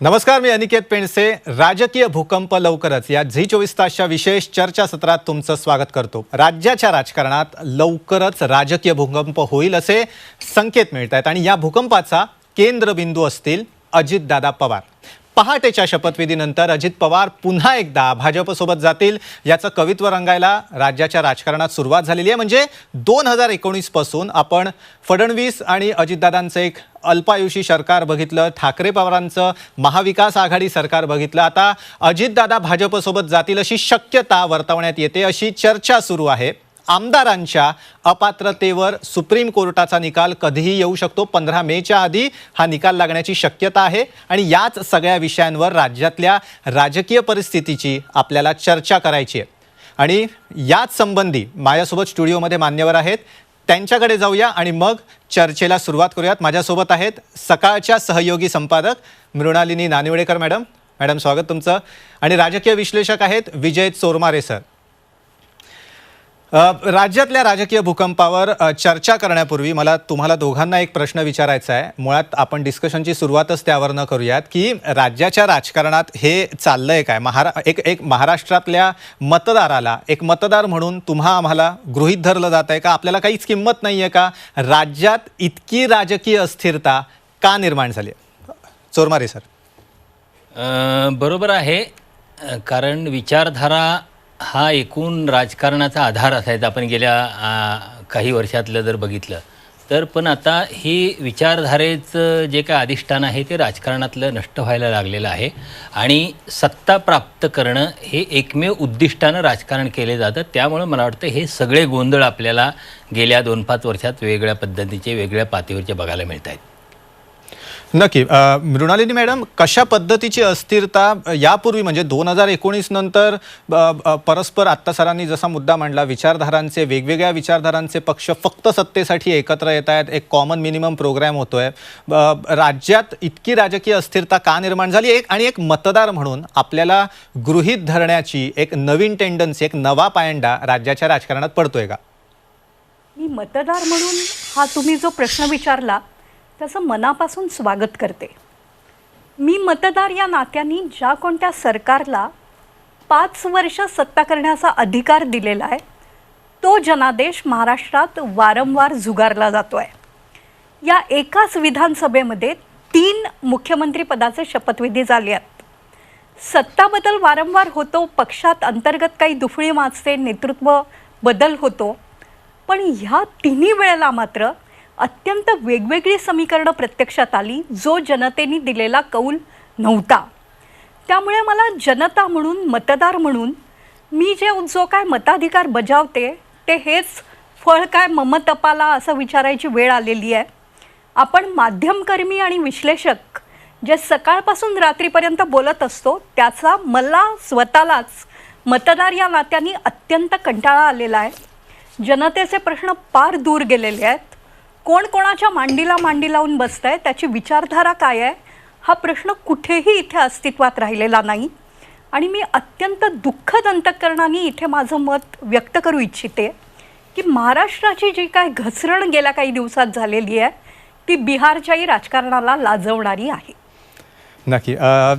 नमस्कार, मी अनिकेत पेंडसे. राजकीय भूकंप लवकरच या झी 24 तासच्या विशेष चर्चासत्रात तुमचं स्वागत करतो. राज्याच्या राजकारणात लवकरच राजकीय भूकंप होईल असे संकेत मिळत आहेत आणि या भूकंपाचा केंद्रबिंदू असतील अजितदादा पवार. पहाटेच्या शपथविधीनंतर अजित पवार पुन्हा एकदा भाजपसोबत जातील याचं कवित्व रंगायला राज्याच्या राजकारणात सुरुवात झालेली आहे. म्हणजे 2019 पासून आपण फडणवीस आणि अजितदादांचं एक अल्पायुषी सरकार बघितलं, ठाकरे पवारांचं महाविकास आघाडी सरकार बघितलं. आता अजितदादा भाजपसोबत जातील अशी शक्यता वर्तवण्यात येते, अशी चर्चा सुरू आहे. आमदारांच्या अपात्रतेवर सुप्रीम कोर्टाचा निकाल कधीही येऊ शकतो. 15 मेच्या आधी हा निकाल लागण्याची शक्यता आहे आणि याच सगळ्या विषयांवर राज्यातल्या राजकीय परिस्थितीची आपल्याला चर्चा करायची आहे. आणि याच संबंधी माझ्यासोबत स्टुडिओमध्ये मान्यवर आहेत, त्यांच्याकडे जाऊया आणि मग चर्चेला सुरुवात करूयात. माझ्यासोबत आहेत सकाळच्या सहयोगी संपादक मृणालिनी नानिवडेकर मॅडम. मॅडम, स्वागत तुमचं. आणि राजकीय विश्लेषक आहेत विजय चोरमारे सर. राज्यातल्या राजकीय भूकंपावर चर्चा करण्यापूर्वी मला तुम्हाला दोघांना एक प्रश्न विचारायचा आहे. मुळात आपण डिस्कशनची सुरुवातच त्यावरनं करूयात की राज्याच्या राजकारणात हे चाललंय काय. एक महाराष्ट्रातल्या मतदाराला एक मतदार म्हणून तुम्हा आम्हाला गृहीत धरलं जात आहे का? आपल्याला काहीच किंमत नाही आहे का? राज्यात इतकी राजकीय अस्थिरता का निर्माण झाली? चोरमारे सर. बरोबर आहे, कारण विचारधारा हा एकूण राजकारणाचा आधार असायचा. आपण गेल्या काही वर्षातलं जर बघितलं तर, पण आता ही विचारधारेचं जे काय अधिष्ठान आहे ते राजकारणातलं नष्ट व्हायला लागलेलं आहे आणि सत्ता प्राप्त करणं हे एकमेव उद्दिष्टानं राजकारण केले जातं. त्यामुळं मला वाटतं हे सगळे गोंधळ आपल्याला गेल्या 2-5 वर्षात वेगवेगळ्या पद्धतीचे वेगळ्या पातळीवरचे बघायला मिळत आहेत. नक्की. मृणालिनी मॅडम, कशा पद्धतीची अस्थिरता यापूर्वी म्हणजे 2019 नंतर परस्पर आत्ता सरांनी जसा मुद्दा मांडला, विचारधारांचे वेगवेगळ्या विचारधारांचे पक्ष फक्त सत्तेसाठी एकत्र येत आहेत, एक कॉमन मिनिमम प्रोग्राम होतोय. राज्यात इतकी राजकीय अस्थिरता का निर्माण झाली? आणि एक मतदार म्हणून आपल्याला गृहीत धरण्याची एक नवीन टेंडन्सी, एक नवा पायंडा राज्याच्या राजकारणात पडतोय का? मी मतदार म्हणून हा तुम्ही जो प्रश्न विचारला त्याचं मनापासून स्वागत करते. मी मतदार या नात्याने ज्या कोणत्या सरकारला 5 वर्ष सत्ता करण्याचा अधिकार दिलेला आहे तो जनादेश महाराष्ट्रात वारंवार झुगारला जातो आहे. या एकाच विधानसभेमध्ये 3 मुख्यमंत्रीपदाचे शपथविधी झाले आहेत. सत्ता बदल वारंवार होतो, पक्षात अंतर्गत काही दुफळी माजते, नेतृत्व बदल होतो, पण ह्या तिन्ही वेळेला मात्र अत्यंत वेगवेगळी समीकरणं प्रत्यक्षात आली, जो जनतेने दिलेला कौल नव्हता. त्यामुळे मला जनता म्हणून, मतदार म्हणून मी जो काय मताधिकार बजावते ते हेच फळ काय मम तपाला असं विचारायची वेळ आलेली आहे. आपण माध्यमकर्मी आणि विश्लेषक जे सकाळपासून रात्रीपर्यंत बोलत असतो त्याचा मला स्वतःलाच मतदार या नात्याने अत्यंत कंटाळा आलेला आहे. जनतेचे प्रश्न पार दूर गेलेले आहेत. कोण कोणाच्या मांडीला मांडी लावून बसतंय, त्याची विचारधारा काय आहे, हा प्रश्न कुठेही इथे अस्तित्वात राहिलेला नाही. आणि मी अत्यंत दुःखद अंतःकरणाने इथे माझं मत व्यक्त करू इच्छिते की महाराष्ट्राची जी काय घसरण गेल्या काही दिवसात झालेली आहे ती बिहारच्याही राजकारणाला लाजवणारी आहे. नक्की.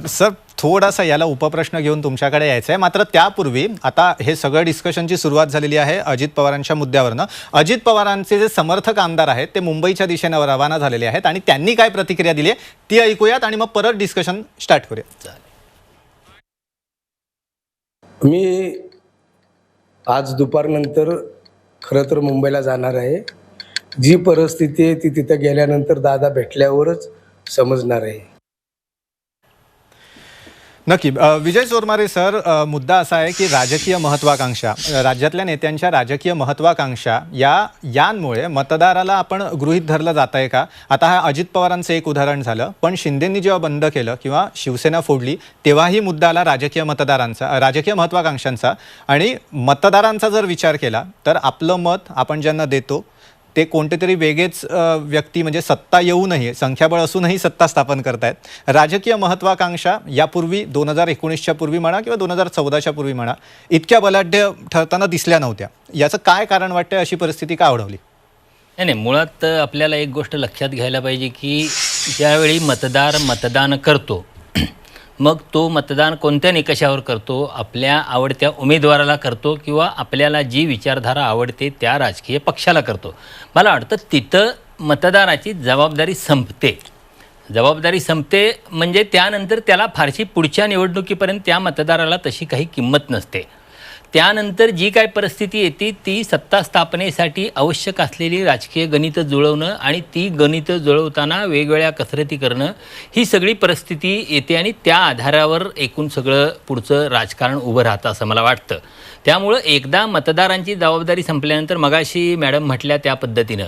सर, थोडासा याला उपप्रश्न घेऊन तुमच्याकडे यायचं आहे. मात्र त्यापूर्वी आता हे सगळं डिस्कशनची सुरुवात झालेली आहे अजित पवारांच्या मुद्द्यावरनं. अजित पवारांचे जे समर्थक आमदार आहेत ते मुंबईच्या दिशेनं रवाना झालेले आहेत आणि त्यांनी काय प्रतिक्रिया दिली आहे ती ऐकूयात आणि मग परत डिस्कशन स्टार्ट करूया. मी आज दुपारनंतर खरं तर मुंबईला जाणार आहे. जी परिस्थिती आहे ती तिथं गेल्यानंतर दादा भेटल्यावरच समजणार आहे. नक्की. विजय चोरमारे सर, मुद्दा असा आहे की राजकीय महत्त्वाकांक्षा, राज्यातल्या नेत्यांच्या राजकीय महत्त्वाकांक्षा यांमुळे मतदाराला आपण गृहीत धरलं जात आहे का? आता हा अजित पवारांचं एक उदाहरण झालं, पण शिंदेंनी जेव्हा बंद केलं किंवा शिवसेना फोडली तेव्हाही मुद्दा आला राजकीय मतदारांचा, राजकीय महत्त्वाकांक्षांचा. आणि मतदारांचा जर विचार केला तर आपलं मत आपण ज्यांना देतो ते कोणते वेगळेच व्यक्ती म्हणजे सत्ता येऊनही, संख्याबळ असूनही सत्ता स्थापन करतायत. राजकीय महत्त्वाकांक्षा यापूर्वी 2019च्या पूर्वी म्हणा किंवा 2014च्या पूर्वी म्हणा इतक्या बलाढ्य ठरताना दिसल्या नव्हत्या. याचं काय कारण वाटतंय? अशी परिस्थिती का ओढवली? नाही, मुळात आपल्याला एक गोष्ट लक्षात घ्यायला पाहिजे की ज्यावेळी मतदार मतदान करतो मग तो मतदान कोणत्या निकषावर करतो, आपल्या आवडत्या उमेदवाराला करतो किंवा आपल्याला जी विचारधारा आवडते त्या राजकीय पक्षाला करतो. मला वाटतं तिथं मतदाराची जबाबदारी संपते. जबाबदारी संपते म्हणजे त्यानंतर त्याला फारशी पुढच्या निवडणुकीपर्यंत त्या मतदाराला तशी काही किंमत नसते. त्यानंतर जी काय परिस्थिती येते ती सत्ता स्थापनेसाठी आवश्यक असलेली राजकीय गणितं जुळवणं आणि ती गणितं जुळवताना वेगवेगळ्या कसरती करणं ही सगळी परिस्थिती येते आणि त्या आधारावर एकूण सगळं पुढचं राजकारण उभं राहतं असं मला वाटतं. त्यामुळं एकदा मतदारांची जबाबदारी संपल्यानंतर मगाशी मॅडम म्हटल्या त्या पद्धतीनं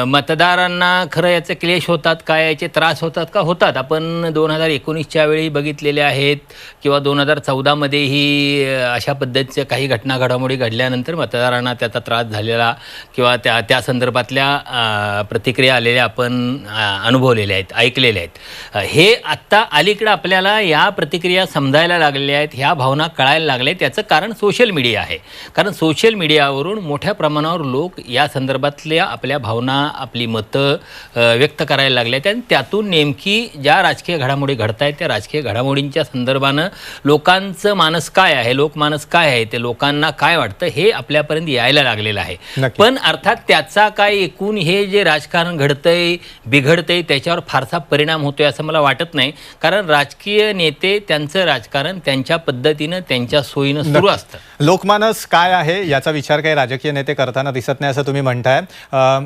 मतदारांना खरं याचे क्लेश होतात का, याचे त्रास होतात का, होतात. आपण 2019च्या वेळी बघितलेले आहेत किंवा 2014मध्येही अशा पद्धतीच्या काही घटना घडामोडी घडल्यानंतर मतदारांना त्याचा त्रास झालेला किंवा त्या संदर्भातल्या प्रतिक्रिया आलेल्या आपण अनुभवलेल्या आहेत, ऐकलेल्या आहेत. हे आत्ता अलीकडं आपल्याला या प्रतिक्रिया समजायला लागलेल्या आहेत, ह्या भावना कळायला लागल्या. त्याचं कारण सोशल मीडिया आहे. कारण सोशल मीडियावरून मोठ्या प्रमाणावर लोक या संदर्भातल्या आपल्या भावना, आपली मतं व्यक्त करायला लागल्यात आणि त्यातून नेमकी ज्या राजकीय घडामोडी घडत आहेत त्या राजकीय घडामोडींच्या संदर्भानं लोकांचं मानस काय आहे, लोकमानस काय आहे, ते लोकांना काय वाटतं हे आपल्यापर्यंत यायला लागलेलं आहे. पण अर्थात त्याचा काय एकूण हे जे राजकारण घडतंय, बिघडतंय त्याच्यावर फारसा परिणाम होतोय असं मला वाटत नाही. कारण राजकीय नेते त्यांचं राजकारण त्यांच्या पद्धतीनं, त्यांच्या सोयीनं सुरू असतं. लोकमानस काय आहे याचा विचार काही राजकीय नेते करताना दिसत नाही असं तुम्ही म्हणताय.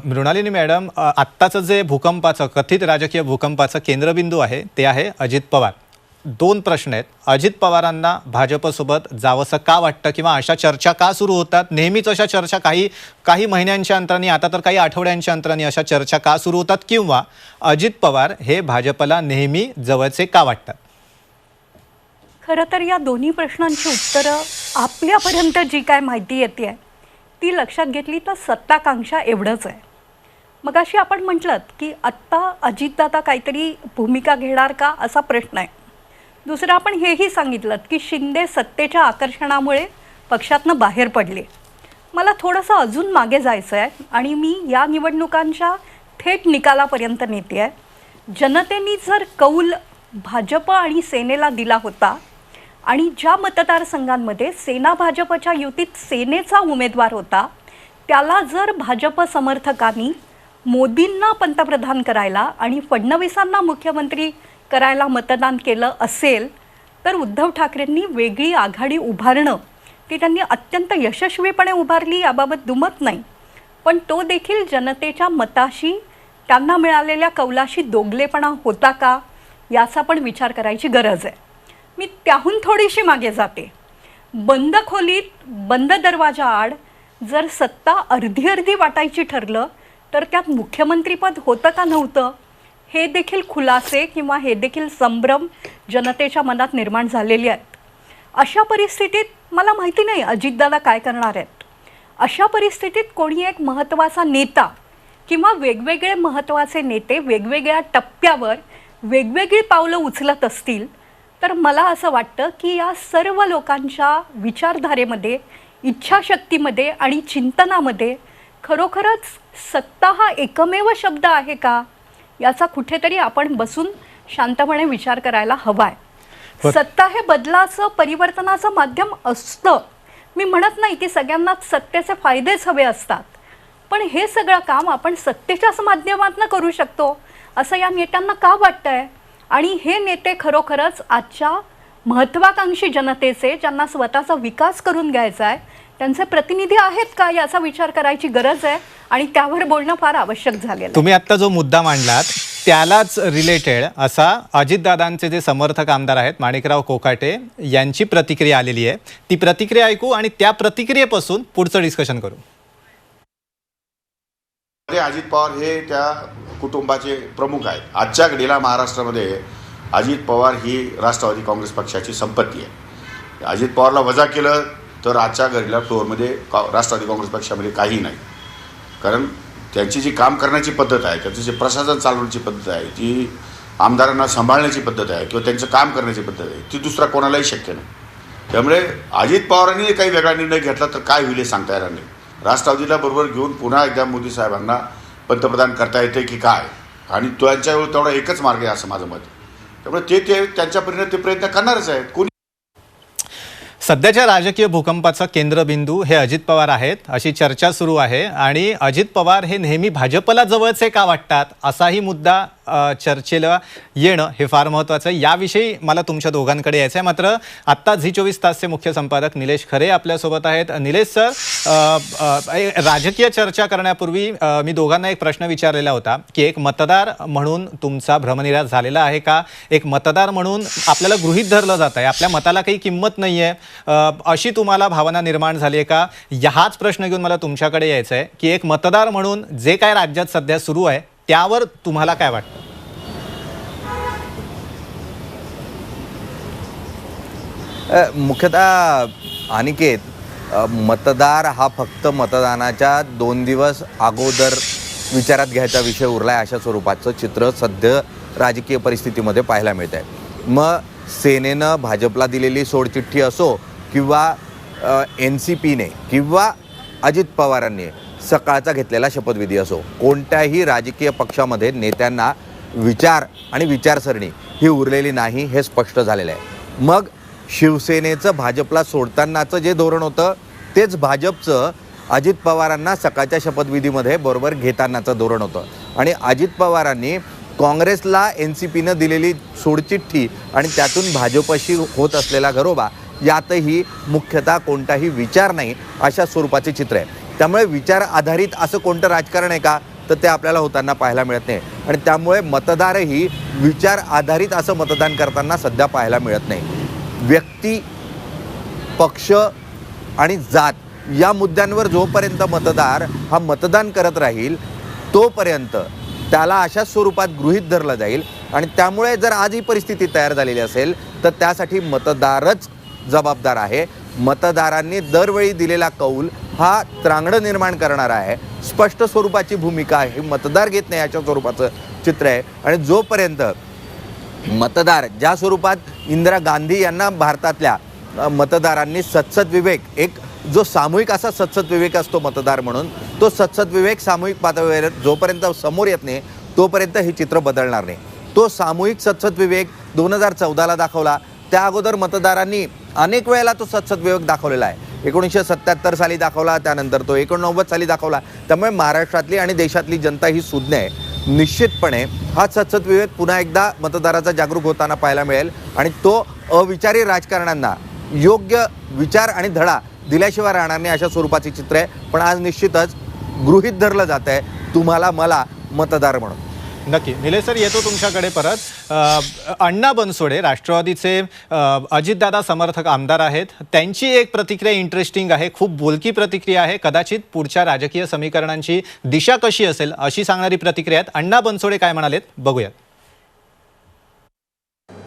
मृणालिनी मॅडम, आत्ताचं जे भूकंपाचं, कथित राजकीय भूकंपाचं केंद्रबिंदू आहे ते आहे अजित पवार. 2 प्रश्न आहेत. अजित पवारांना भाजपसोबत जावंसं का वाटतं किंवा अशा चर्चा का सुरू होतात? नेहमीच अशा चर्चा काही महिन्यांच्या अंतराने, आता तर काही आठवड्यांच्या अंतराने अशा चर्चा का सुरू होतात किंवा अजित पवार हे भाजपला नेहमी जवळचे का वाटतात? खरं तर या दोन्ही प्रश्नांची उत्तरं आपल्यापर्यंत जी काय माहिती येते आहे ती लक्षात घेतली तर सत्ताकांक्षा एवढंच आहे. मग अशी आपण म्हटलं की आत्ता अजितदादा काहीतरी भूमिका घेणार का असा प्रश्न आहे. दुसरं आपण हेही सांगितलं की शिंदे सत्तेच्या आकर्षणामुळे पक्षातनं बाहेर पडले. मला थोडंसं अजून मागे जायचं आहे आणि मी या निवडणुकांच्या थेट निकालापर्यंत नेते आहे. जनतेने जर कौल भाजप आणि सेनेला दिला होता आणि ज्या मतदारसंघांमध्ये सेना भाजपच्या युतीत सेनेचा उमेदवार होता त्याला जर भाजप समर्थकांनी मोदींना पंतप्रधान करायला आणि फडणवीसांना मुख्यमंत्री करायला मतदान केलं असेल तर उद्धव ठाकरेंनी वेगळी आघाडी उभारणं ती त्यांनी अत्यंत यशस्वीपणे उभारली, याबाबत दुमत नाही. पण तो देखील जनतेच्या मताशी, त्यांना मिळालेल्या कौलाशी दोगलेपणा होता का याचा पण विचार करायची गरज आहे. मी त्याहून थोडीशी मागे जाते. बंद खोलीत, बंद दरवाजा आड जर सत्ता अर्धी वाटायची ठरलं तर त्यात मुख्यमंत्रीपद होतं का नव्हतं हे देखील खुलासे किंवा हे देखील संभ्रम जनतेच्या मनात निर्माण झालेले आहेत. अशा परिस्थितीत मला माहिती नाही अजितदादा काय करणार आहेत. अशा परिस्थितीत कोणी एक महत्त्वाचा नेता किंवा वेगवेगळे महत्त्वाचे नेते वेगवेगळ्या टप्प्यावर वेगवेगळी पावलं उचलत असतील तर मला असं वाटतं की या सर्व लोकांच्या विचारधारेमध्ये, इच्छाशक्तीमध्ये आणि चिंतनामध्ये खरोखरच सत्ता हा एकमेव शब्द आहे का याचा कुठेतरी आपण बसून शांतपणे विचार करायला हवा आहे. सत्ता हे बदलाचं, परिवर्तनाचं माध्यम असतं. मी म्हणत नाही की सगळ्यांनाच सत्तेचे फायदेच हवे असतात, पण हे सगळं काम आपण सत्तेच्याच माध्यमातून करू शकतो असं या नेत्यांना का वाटतंय? आणि हे नेते खरोखरच आजच्या महत्त्वाकांक्षी जनतेचे, ज्यांना स्वतःचा विकास करून घ्यायचा आहे, त्यांचे प्रतिनिधी आहेत का याचा विचार करायची गरज आहे आणि त्यावर बोलणं फार आवश्यक झालेलं आहे. तुम्ही आत्ता जो मुद्दा मांडलात त्यालाच रिलेटेड असा अजितदादांचे जे समर्थक आमदार आहेत माणिकराव कोकाटे यांची प्रतिक्रिया आलेली आहे. ती प्रतिक्रिया ऐकू आणि त्या प्रतिक्रियेपासून पुढचं डिस्कशन करू. अजित पवार हे त्या कुटुंबाचे प्रमुख आहेत. आजच्या घडीला महाराष्ट्रामध्ये अजित पवार ही राष्ट्रवादी काँग्रेस पक्षाची संपत्ती आहे. अजित पवारला वजा केलं तर आजच्या घडीला फ्लोअरमध्ये राष्ट्रवादी काँग्रेस पक्षामध्ये काही नाही. कारण त्यांची जी काम करण्याची पद्धत आहे, त्यांचं जे प्रशासन चालवण्याची पद्धत आहे, जी आमदारांना सांभाळण्याची पद्धत आहे किंवा त्यांचं काम करण्याची पद्धत आहे ती दुसरा कोणालाही शक्य नाही. त्यामुळे अजित पवारांनी काही वेगळा निर्णय घेतला तर काय होईल हे सांगता येणार नाही. राष्ट्रवादीला बरोबर घेऊन पुन्हा एकदा मोदी साहेबांना पंतप्रधान करता येते की काय, आणि त्यांच्यावर तेवढा एकच मार्ग आहे असं माझं मत. त्यामुळे ते त्यांच्या परीने ते प्रयत्न करणारच आहेत. कोणी सध्याच्या राजकीय भूकंपाचा केंद्रबिंदू हे अजित पवार आहेत अशी चर्चा सुरू आहे आणि अजित पवार हे नेहमी भाजपला जवळचे का वाटतात असाही मुद्दा चर्चेला येणं हे फार महत्त्वाचं आहे. याविषयी मला तुमच्या दोघांकडे यायचं आहे. मात्र आत्ता झी 24 तासचे मुख्य संपादक निलेश खरे आपल्यासोबत आहेत. निलेश सर, राजकीय चर्चा करण्यापूर्वी मी दोघांना एक प्रश्न विचारलेला होता की एक मतदार म्हणून तुमचा भ्रमनिरास झालेला आहे का? एक मतदार म्हणून आपल्याला गृहीत धरलं जात आहे, आपल्या मताला काही किंमत नाही आहे, अशी तुम्हाला भावना निर्माण झाली आहे का? हाच प्रश्न घेऊन मला तुमच्याकडे यायचं आहे की एक मतदार म्हणून जे काय राज्यात सध्या सुरू आहे त्यावर तुम्हाला काय वाटतं? मुख्यतः अनिकेत, मतदार हा फक्त मतदानाच्या 2 दिवस अगोदर विचारात घ्यायचा विषय उरलाय अशा स्वरूपाचं चित्र सध्या राजकीय परिस्थितीमध्ये पाहायला मिळत आहे. मग सेनेनं भाजपला दिलेली सोडचिठ्ठी असो किंवा NCPने किंवा अजित पवारांनी सकाळचा घेतलेला शपथविधी असो, कोणत्याही राजकीय पक्षामध्ये नेत्यांना विचार आणि विचारसरणी ही उरलेली नाही हे स्पष्ट झालेलं आहे. मग शिवसेनेचं भाजपला सोडतानाचं जे धोरण होतं तेच भाजपचं अजित पवारांना सकाळच्या शपथविधीमध्ये बरोबर घेतानाचं धोरण होतं. आणि अजित पवारांनी काँग्रेसला NCPनं दिलेली सोडचिठ्ठी आणि त्यातून भाजपशी होत असलेला घरोबा यातही मुख्यतः कोणताही विचार नाही अशा स्वरूपाचे चित्र आहे. त्यामुळे विचार आधारित असं कोणतं राजकारण आहे का, तर ते आपल्याला होताना पाहायला मिळत नाही. आणि त्यामुळे मतदारही विचार आधारित असं मतदान करताना सध्या पाहायला मिळत नाही. व्यक्ती, पक्ष आणि जात या मुद्द्यांवर जोपर्यंत मतदार हा मतदान करत राहील तोपर्यंत त्याला अशा स्वरूपात गृहीत धरलं जाईल. आणि त्यामुळे जर आज ही परिस्थिती तयार झालेली असेल तर त्यासाठी मतदारच जबाबदार आहे. मतदारांनी दरवेळी दिलेला कौल हा त्रांगडं निर्माण करणारा आहे, स्पष्ट स्वरूपाची भूमिका आहे, मतदार घेत नाही अशा स्वरूपाचं चित्र आहे. आणि जोपर्यंत मतदार ज्या स्वरूपात इंदिरा गांधी यांना भारतातल्या मतदारांनी सत्सद विवेक, एक जो सामूहिक असा सत्सद विवेक असतो मतदार म्हणून, तो सत्सद विवेक सामूहिक पातळीवर जोपर्यंत समोर येत नाही तोपर्यंत हे चित्र बदलणार नाही. तो सामूहिक सत्सद विवेक 2014ला दाखवला. त्या अगोदर मतदारांनी अनेक वेळेला तो सत्सद विवेक दाखवलेला आहे. 1977 साली दाखवला, त्यानंतर तो 89 साली दाखवला. त्यामुळे महाराष्ट्रातली आणि देशातली जनता ही सुज्ञ आहे. निश्चितपणे हा सत्सद विवेक पुन्हा एकदा मतदाराचा जागरूक होताना पाहायला मिळेल. आणि तो अविचारी राजकारण्यांना योग्य विचार आणि धडा दिल्याशिवाय राहणार नाही अशा स्वरूपाची चित्र आहे. पण आज निश्चितच गृहीत धरलं जात आहे तुम्हाला मला मतदार म्हणून. नक्की. निलेश सर, येतो तुमच्याकडे परत. अण्णा बनसोडे राष्ट्रवादीचे अजितदादा समर्थक आमदार आहेत. त्यांची एक प्रतिक्रिया इंटरेस्टिंग आहे, खूप बोलकी प्रतिक्रिया आहे. कदाचित पुढच्या राजकीय समीकरणांची दिशा कशी असेल अशी सांगणारी प्रतिक्रिया आहेत. अण्णा बनसोडे काय म्हणालेत बघूयात.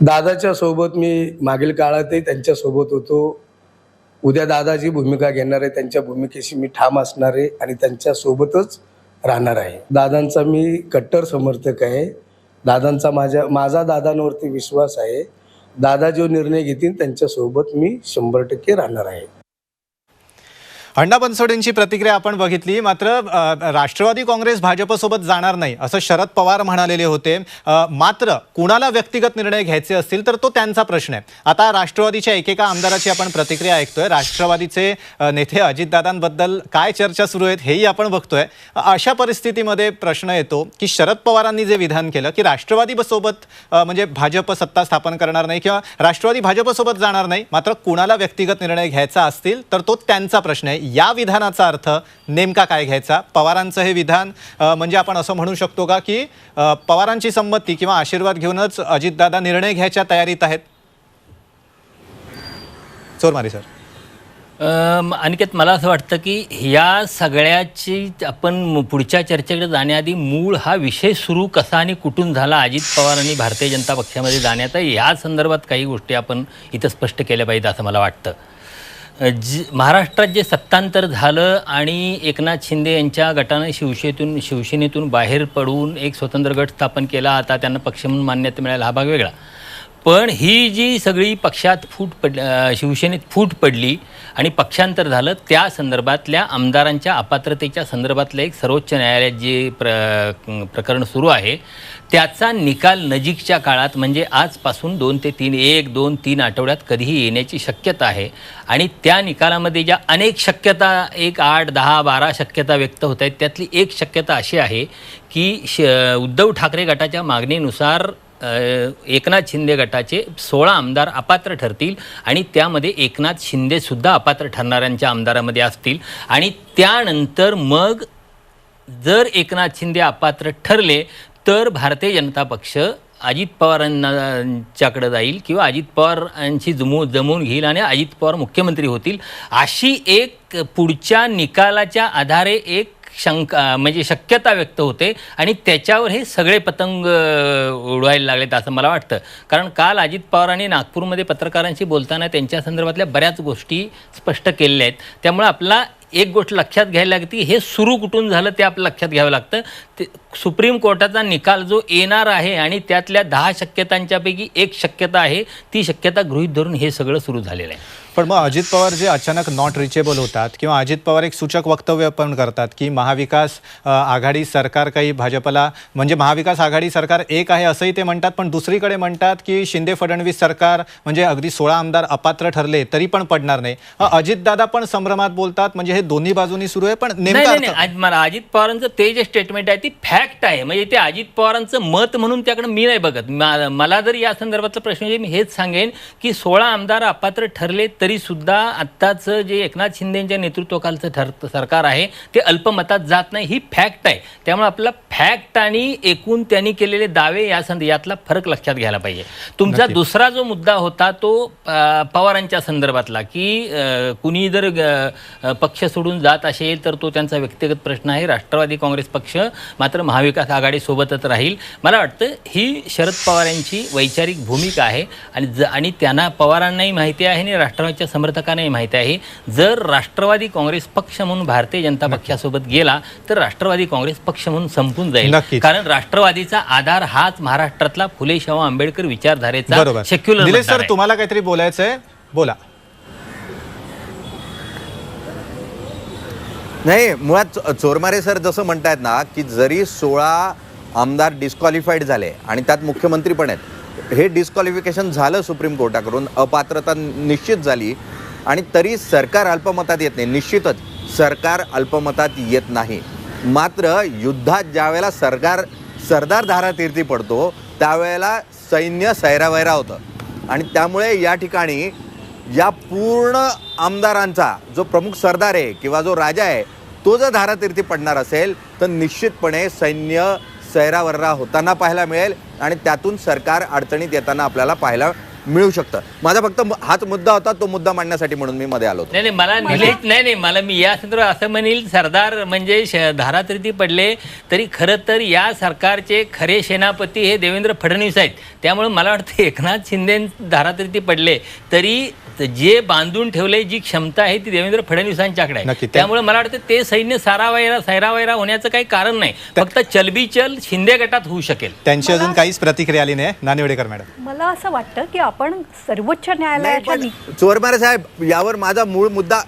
दादाच्या सोबत मी मागील काळातही त्यांच्या सोबत होतो. उद्या दादा जी भूमिका घेणार आहे त्यांच्या भूमिकेशी मी ठाम असणार आहे आणि त्यांच्या सोबतच राहणार आहे. दादांचा मी कट्टर समर्थक आहे. दादांचा माझा दादांवरती विश्वास आहे. दादा जो निर्णय घेतील त्यांच्यासोबत मी 100% राहणार आहे. अण्णा बनसोडेंची प्रतिक्रिया आपण बघितली. मात्र राष्ट्रवादी काँग्रेस भाजपसोबत जाणार नाही असं शरद पवार म्हणालेले होते. मात्र कुणाला व्यक्तिगत निर्णय घ्यायचे असतील तर तो त्यांचा प्रश्न आहे. आता राष्ट्रवादीच्या एकेका आमदाराची आपण प्रतिक्रिया ऐकतोय. राष्ट्रवादीचे नेते अजितदादांबद्दल काय चर्चा सुरू आहेत हेही आपण बघतोय. अशा परिस्थितीमध्ये प्रश्न येतो की शरद पवारांनी जे विधान केलं की राष्ट्रवादी सोबत म्हणजे भाजप सत्ता स्थापन करणार नाही किंवा राष्ट्रवादी भाजपसोबत जाणार नाही, मात्र कुणाला व्यक्तिगत निर्णय घ्यायचा असतील तर तो त्यांचा प्रश्न आहे. या विधानाचा अर्थ नेमका काय घ्यायचा? पवारांचं हे विधान म्हणजे आपण असं म्हणू शकतो का की पवारांची संमती किंवा आशीर्वाद घेऊनच अजितदादा निर्णय घ्यायच्या तयारीत आहेत? चोरमारे सर. अनिकेत, मला असं वाटतं की या सगळ्याची आपण पुढच्या चर्चेकडे जाण्याआधी मूळ हा विषय सुरू कसा आणि कुठून झाला, अजित पवार आणि भारतीय जनता पक्षामध्ये जाण्याचा, या संदर्भात काही गोष्टी आपण इथं स्पष्ट केल्या पाहिजेत असं मला वाटतं. महाराष्ट्रात जे सत्तांतर झालं आणि एकनाथ शिंदे यांच्या गटानं शिवसेनेतून बाहेर पडून एक स्वतंत्र गट स्थापन केला, आता त्यांना पक्ष म्हणून मान्यता मिळायला हा भाग वेगळा. पण ही जी सगळी पक्षात शिवसेनेत फूट पडली आणि पक्षांतर झालं, त्या संदर्भातल्या आमदारांच्या अपात्रतेच्या संदर्भातलं एक सर्वोच्च न्यायालयात जे प्रकरण सुरू आहे, त्याचा निकाल नजीकच्या काळात म्हणजे आजपासून 2 ते 3 आठवड्यात कधीही येण्याची शक्यता आहे. आणि त्या निकालामध्ये ज्या अनेक शक्यता, 1, 8, 10, 12 शक्यता व्यक्त होत आहेत, त्यातली एक शक्यता अशी आहे की उद्धव ठाकरे गटाच्या मागणीनुसार एकनाथ शिंदे गटाचे 16 आमदार अपात्र ठरतील आणि त्यामध्ये एकनाथ शिंदेसुद्धा अपात्र ठरणाऱ्यांच्या आमदारामध्ये असतील. आणि त्यानंतर मग जर एकनाथ शिंदे अपात्र ठरले तर भारतीय जनता पक्ष अजित पवारांच्याकडे जाईल किंवा अजित पवारांशी जमवून घेईल आणि अजित पवार मुख्यमंत्री होतील, अशी एक पुढच्या निकालाच्या आधारे एक म्हणजे शक्यता व्यक्त होते. आणि त्याच्यावर हे सगळे पतंग उडवायला लागलेत असं मला वाटतं. कारण काल अजित पवारांनी नागपूरमध्ये पत्रकारांशी बोलताना त्यांच्या संदर्भातल्या बऱ्याच गोष्टी स्पष्ट केलेल्या आहेत. त्यामुळे आपला एक गोष्ट लक्षात घ्यायला लागते, हे सुरू कुठून झालं ते आपलं लक्षात घ्यावं लागतं. ते सुप्रीम कोर्टाचा निकाल जो येणार आहे आणि त्यातल्या 10 शक्यतांच्यापैकी एक शक्यता आहे, ती शक्यता गृहीत धरून हे सगळं सुरू झालेलं आहे. पण मग अजित पवार जे अचानक नॉट रिचेबल होतात किंवा अजित पवार एक सूचक वक्तव्य पण करतात की महाविकास आघाडी सरकार काही भाजपला, म्हणजे महाविकास आघाडी सरकार एक आहे असंही ते म्हणतात, पण दुसरीकडे म्हणतात की शिंदे फडणवीस सरकार म्हणजे अगदी 16 आमदार अपात्र ठरले तरी पण पडणार नाही. अजितदादा पण संभ्रमात बोलतात, म्हणजे हे दोन्ही बाजूंनी सुरू आहे. पण नाही, मला अजित पवारांचं ते जे स्टेटमेंट आहे ती फॅक्ट आहे. म्हणजे ते अजित पवारांचं मत म्हणून त्याकडे मी नाही बघत. मला जर या संदर्भातला प्रश्न म्हणजे मी हेच सांगेन की 16 आमदार अपात्र ठरले तरी सुद्धा आत्ताचं जे एकनाथ शिंदेच्या नेतृत्वाखालचं सरकार आहे ते अल्पमतात जात नाही, ही फॅक्ट आहे. त्यामुळे आपला फॅक्ट आणि एकूण त्यांनी केलेले दावे यातला फरक लक्षात घ्यायला पाहिजे. तुमचा दुसरा जो मुद्दा होता तो पवारांच्या संदर्भातला की कुणी जर पक्ष सोडून जात असेल तर तो त्यांचा व्यक्तिगत प्रश्न आहे. राष्ट्रवादी काँग्रेस पक्ष मात्र महाविकास आघाडीसोबतच राहील. मला वाटतं ही शरद पवारांची वैचारिक भूमिका आहे आणि त्यांना पवारांनाही माहिती आहे आणि राष्ट्रवादीच्या समर्थकांनाही माहिती आहे, जर राष्ट्रवादी काँग्रेस पक्ष म्हणून भारतीय जनता पक्षासोबत गेला तर राष्ट्रवादी काँग्रेस पक्ष म्हणून संपून जाईल. कारण राष्ट्रवादीचा आधार हाच महाराष्ट्रातला फुले शाहू आंबेडकर विचारधारेचा सेक्युलर. निलेश सर, तुम्हाला काहीतरी बोलायचं आहे, बोला. नाही, मुळात चोरमारे सर जसं म्हणतायत ना की जरी 16 आमदार डिस्क्वालिफाईड झाले आणि त्यात मुख्यमंत्री पण आहेत, हे डिस्क्वालिफिकेशन झालं सुप्रीम कोर्टाकडून, अपात्रता निश्चित झाली आणि तरी सरकार अल्पमतात येत नाही. निश्चितच सरकार अल्पमतात येत नाही. मात्र युद्धात ज्यावेळेला सरदार धारातीर्थी पडतो त्यावेळेला सैन्य सैरावैरा होतं आणि त्यामुळे या ठिकाणी या पूर्ण आमदारांचा जो प्रमुख सरदार आहे किंवा जो राजा आहे तो जर धारातीर्थी पडणार असेल तर निश्चितपणे सैन्य सैरावैरा होताना पाहायला मिळेल आणि त्यातून सरकार अडचणीत येताना आपल्याला पाहायला मिळू शकतं. माझा फक्त हाच मुद्दा होता, तो मुद्दा मांडण्यासाठी म्हणून मी मध्ये आलो. मला मी या संदर्भात असं म्हणेल, सरदार म्हणजे धारातीर्थी पडले तरी खरं तर या सरकारचे खरे सेनापती हे देवेंद्र फडणवीस आहेत. त्यामुळे मला वाटतं एकनाथ शिंदे धारातीर्थी पडले तरी जे बांधून ठेवले, जी क्षमता आहे ती देवेंद्र फडणवीसांच्याकडे आहे. त्यामुळे मला वाटतं ते सैन्य सैरावैरा होण्याचं काही कारण नाही, फक्त चलबिचल शिंदे गटात होऊ शकेल. त्यांची अजून काहीच प्रतिक्रिया आली नाही. नानिवडेकर मॅडम, मला असं वाटतं की आपण सर्वोच्च न्यायालयाच्या चोरमारे साहेब यावर माझा मूळ मुद्दा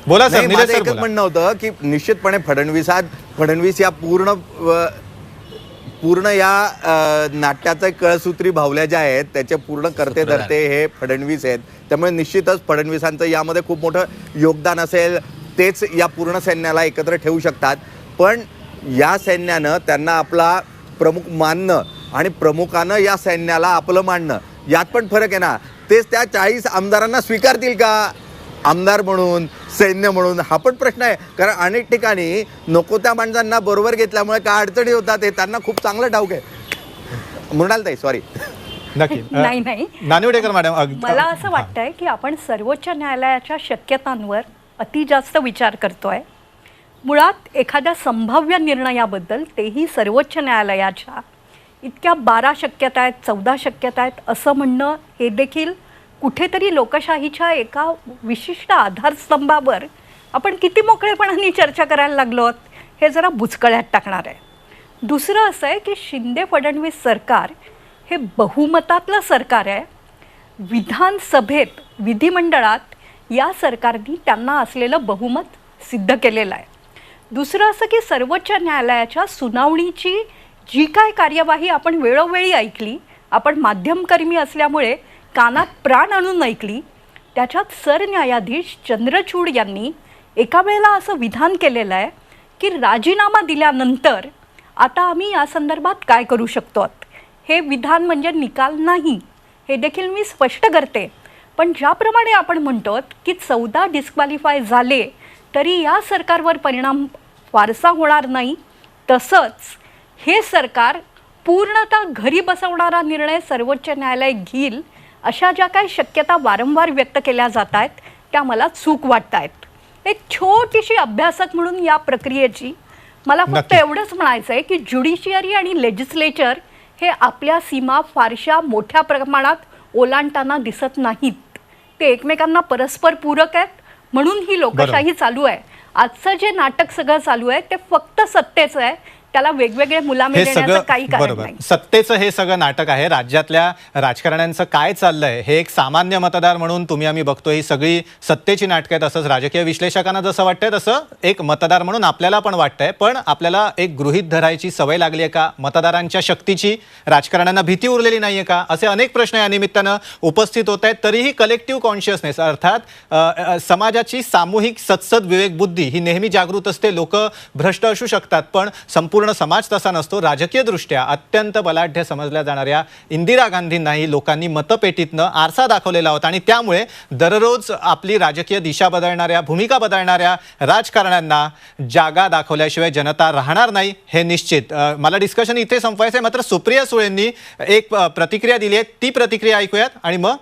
बोला सर. निलेश सर, एकच म्हणणं होतं की निश्चितपणे फडणवीस या पूर्ण या नाट्याचे कळसूत्री भावल्या ज्या आहेत त्याचे पूर्ण करते धरते हे फडणवीस आहेत. त्यामुळे निश्चितच फडणवीसांचं यामध्ये खूप मोठं योगदान असेल. तेच या पूर्ण सैन्याला एकत्र ठेवू शकतात. पण या सैन्यानं त्यांना आपला प्रमुख मानणं आणि प्रमुखानं या सैन्याला आपलं मानणं यात पण फरक आहे ना. तेच त्या 40 आमदारांना स्वीकारतील का आमदार म्हणून, सैन्य म्हणून, हा पण प्रश्न आहे. कारण अनेक ठिकाणी नको त्या माणसांना बरोबर घेतल्यामुळे काय अडचणी होतात हे त्यांना खूप चांगलं ठाऊक आहे. म्हणाल ताई, सॉरी. नक्की. नाही, नानिवडेकर मॅडम, मला असं वाटतंय की आपण सर्वोच्च न्यायालयाच्या शक्यतांवर अति जास्त विचार करतोय. मुळात एखाद्या संभाव्य निर्णयाबद्दल, तेही सर्वोच्च न्यायालयाच्या इतक्या 12 शक्यता आहेत, 14 शक्यता आहेत असं म्हणणं हे देखील कुठेतरी लोकशाहीच्या एका विशिष्ट आधारस्तंभावर आपण किती मोकळेपणाने चर्चा करायला लागलो आहोत हे जरा बुचकळ्यात टाकणार आहे. दुसरं असं आहे की शिंदे फडणवीस सरकार हे बहुमतातलं सरकार आहे. विधानसभेत विधिमंडळात या सरकारने त्यांना असलेलं बहुमत सिद्ध केलेलं आहे. दुसरं असं की सर्वोच्च न्यायालयाच्या सुनावणीची जी काय कार्यवाही आपण वेळोवेळी ऐकली, आपण माध्यमकर्मी असल्यामुळे कानात प्राण आणून ऐकली, त्याच्यात सरन्यायाधीश चंद्रचूड यांनी एका वेळेला असं विधान केलेलं आहे की राजीनामा दिल्यानंतर आता आम्ही या संदर्भात काय करू शकतो. हे विधान म्हणजे निकाल नाही, हे देखील मी स्पष्ट करते. पण ज्याप्रमाणे आपण म्हणतो की 14 डिस्क्वालिफाय झाले तरी या सरकारवर परिणाम फारसा होणार नाही, तसंच हे सरकार पूर्णतः घरी बसवणारा निर्णय सर्वोच्च न्यायालय घेईल अशा ज्या काही शक्यता वारंवार व्यक्त केल्या जात आहेत त्या मला चूक वाटत आहेत. एक छोटीशी अभ्यासक म्हणून या प्रक्रियेची मला फक्त नक्की. एवढंच म्हणायचं आहे की ज्युडिशियरी आणि लेजिस्लेचर हे आपल्या सीमा फारशा मोठ्या प्रमाणात ओलांडताना दिसत नाहीत. ते एकमेकांना परस्पर पूरक आहेत, म्हणून ही लोकशाही चालू आहे. आजचं जे नाटक सगळं चालू आहे ते फक्त सत्तेचं आहे, त्याला वेगवेगळे मुलामे हे देण्याचं सगळं काही कारण बरोबर, नाही. सत्तेचं हे सगळं नाटक आहे. राज्यातल्या राजकारण्यांचं काय चाललंय हे एक सामान्य मतदार म्हणून तुम्ही आम्ही बघतोय. ही सगळी सत्तेची नाटकं आहेत, तसंच राजकीय विश्लेषकांना जसं वाटतंय तसं एक मतदार म्हणून आपल्याला पण वाटतंय. पण आपल्याला एक गृहीत धरायची सवय लागली आहे का? मतदारांच्या शक्तीची राजकारण्यांना भीती उरलेली नाहीये का? असे अनेक प्रश्न या निमित्तानं उपस्थित होत आहेत. तरीही कलेक्टिव्ह कॉन्शियसनेस अर्थात समाजाची सामूहिक सत्सद विवेकबुद्धी ही नेहमी जागृत असते. लोक भ्रष्ट असू शकतात पण संपूर्ण समाज तसा नसतो. राजकीय दृष्ट्या अत्यंत बलाढ्य समजल्या जाणाऱ्या इंदिरा गांधींनाही लोकांनी मतपेटीतनं आरसा दाखवलेला होता आणि त्यामुळे दररोज आपली राजकीय दिशा बदलणाऱ्या, भूमिका बदलणाऱ्या राजकारण्यांना जागा दाखवल्याशिवाय जनता राहणार नाही हे निश्चित. मला डिस्कशन इथे संपवायचं आहे, मात्र सुप्रिया सुळेंनी एक प्रतिक्रिया दिली आहे, ती प्रतिक्रिया ऐकूयात आणि मग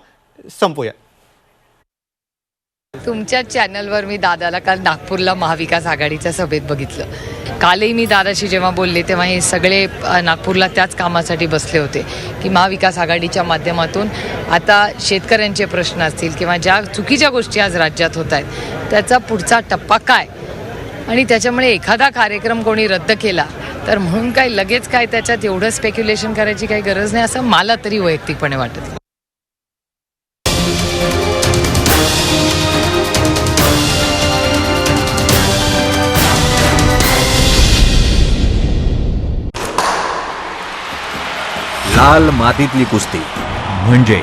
संपूया. तुमच्या चॅनलवर मी दादाला काल नागपूरला महाविकास आघाडीच्या सभेत बघितलं. कालही मी दादाशी जेव्हा बोलले तेव्हा हे सगळे नागपूरला त्याच कामासाठी बसले होते की महाविकास आघाडीच्या माध्यमातून आता शेतकऱ्यांचे प्रश्न असतील किंवा ज्या चुकीच्या गोष्टी आज राज्यात होत आहेत त्याचा पुढचा टप्पा काय, आणि त्याच्यामुळे एखादा कार्यक्रम कोणी रद्द केला तर म्हणून काय लगेच काय त्याच्यात एवढं स्पेक्युलेशन करायची काही गरज नाही असं मला तरी वैयक्तिकपणे वाटतं. लाल मातीतली कुस्ती म्हणजे